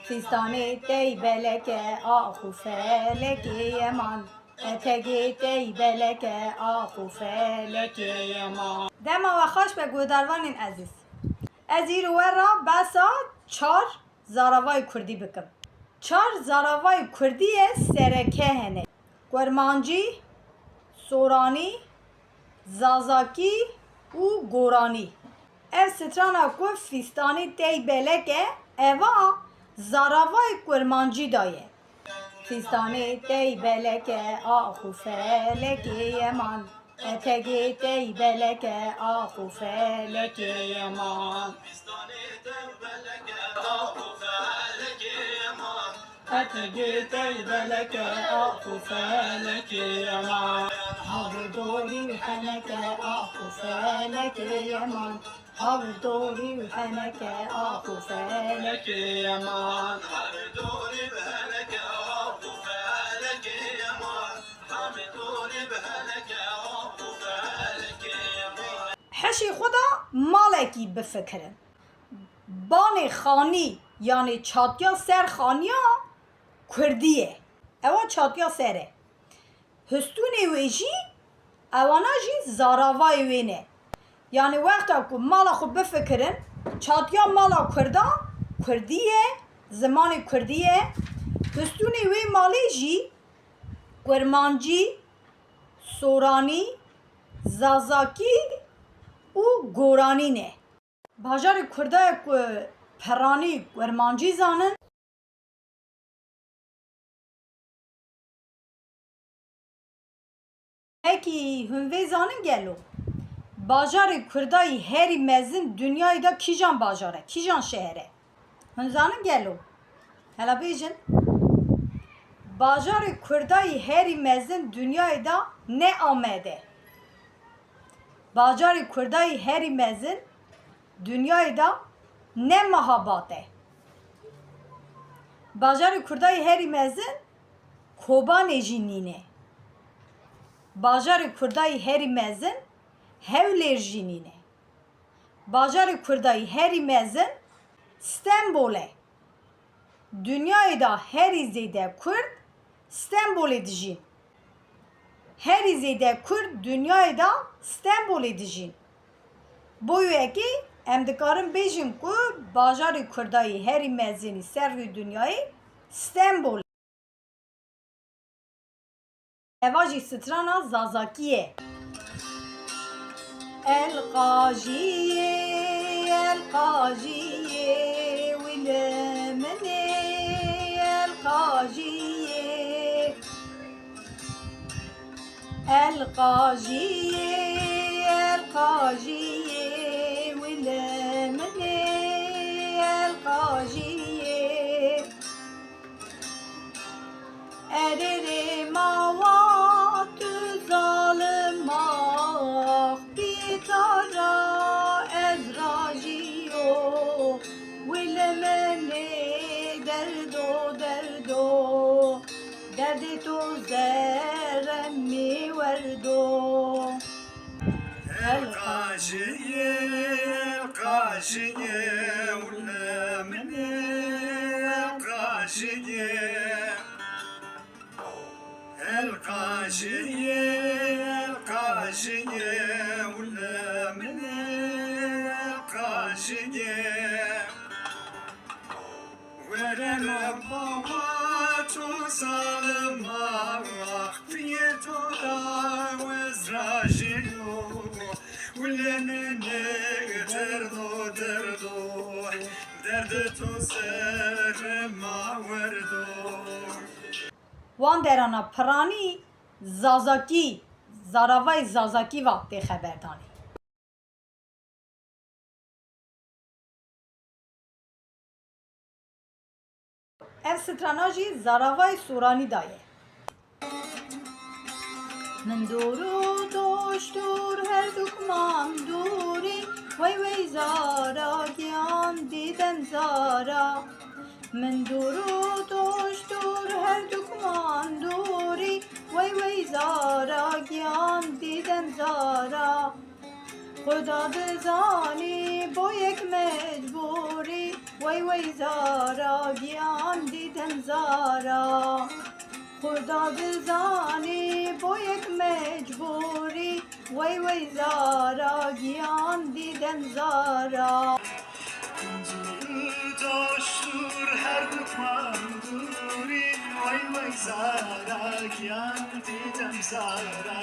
فستانی تی بلکه آخو فلکی یمان اتگی تی بلکه آخو فلکی یمان. دما و خوش به گودروان عزیز. از این رو را بسا 4 زاراوای کردی بکم. 4 زاراوای کردی سرکه هنه. گرمانجی، سورانی، زازاکی و گورانی. ev strana ku fistanî tey beleke eva zaravay kurmancî daye. Fistanî tey beleke axu felekê yeman etegê tey beleke axu felekê yeman. Etegê tey beleke axu felekê yeman. Havdorî heneke axu felekê yeman. Havdorî heneke axu felekê yeman. Havdorî heneke axu felekê yeman. Havdorî heneke axu felekê yeman. Heşê xwe da malekî bifikirin. Banê xanî yani çatiya serxaniya Kurdî ye. Ewa çatiya ser e. Histûnê wê jî ewana jî zaravayê wê ne. Yani wexta ku mala xwe bifikirin, çatiya mala Kurda Kurdî ye, zimanê Kurdî ye. Histûnê wê malê jî kurmancî, soranî, zazakî û goranî ne. Bajarê Kurdaya ku peranî kurmancî zanin, hekî hûn vê zanin gelo. Bajarê Kurdayî herî mezin dünyayê da kîjan bajar e, kîjan şehr e? Hûn zanin gelo? Hela bêjin. Bajarê Kurdayî herî mezin dünyayê da ne Amedê. Bajarê Kurdayî herî mezin dünyayê da ne Mehabat e. Bajarê Kurdayî herî mezin Kobanê jî nîne. Bajarê Kurdayî herî mezin Hewlêr jî nîne. Bajarê Kurdayî herî mezin Stenbolê. Dünyayê da herî zêde Kurd Stenbolê dijîn. Herî zêde Kurd dünyayê da Stenbolê dijîn. Bo wekî em dikarin bêjin ku bajarê Kurdayî herî mezinî ser vî dünyayê Stenbol. Eva jî strana zazakî ye. El qajiyê, el qajiyê, wîle minê, el qajiyê. El qajiyê, el qajiyê, wîle minê, el qajiyê. Erê mava tu zalim ah bitara ez rajiyo wîle minê derdo derdo derdê tu zerem mi werdo. El qajiyê, el qajiyê, wîle minê, el qajiyê. El qajiyê, el qajiyê, wîle minê, el qajiyê. Were me baba tu zalim ah piyê tu da wez rajiyo wîle minê derdo derdo derdê tu serema werdo. Wan derana piranî zazakî, zaravayê zazakî vaxtê xeber danî. Ev strana jî zaravayê soranî da ye. Min dor û doş dor her dukman dorî wey wey zara giyan dîdem zara. Min dor û doş dor her dukman dorî wey wey zara giyan dîdem zara. Xuda dizanî bo yek mecburî wey wey zara giyan زارا خدا دزانی با یک مجبوری وی وی زارا گیان دیدم زارا داشتور هر دکمان دورین وای وای زارا گیان دیدم زارا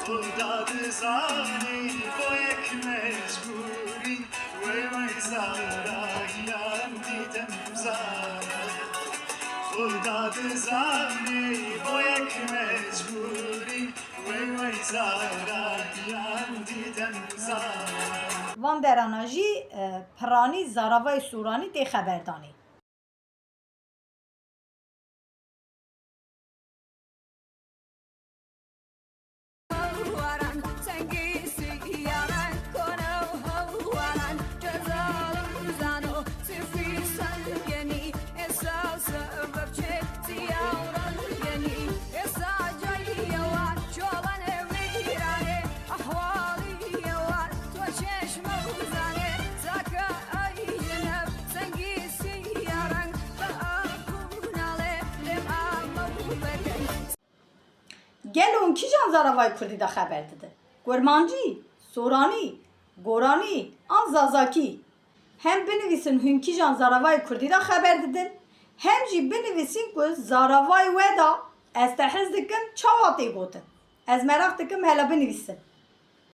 خدا دزانی با یک مجبوری وای وای زارا گیان دیدم زارا خدا دزانی با یک مجبوری وای وای زارا گیان دیدم زارا وان دراناجی پرانی زاراوای سورانی دی خبردانی گل اون کی جان زاراوای کردی دا خبر داده گرمانجی سورانی گورانی آن زازاکی هم بنویسن هنکی جان زاراوای کردی دا خبر دادن هم جی بنویسین که زاراوای ودا از تحز دکن چاواتی گوتن از مراق دکم هلا بنویسن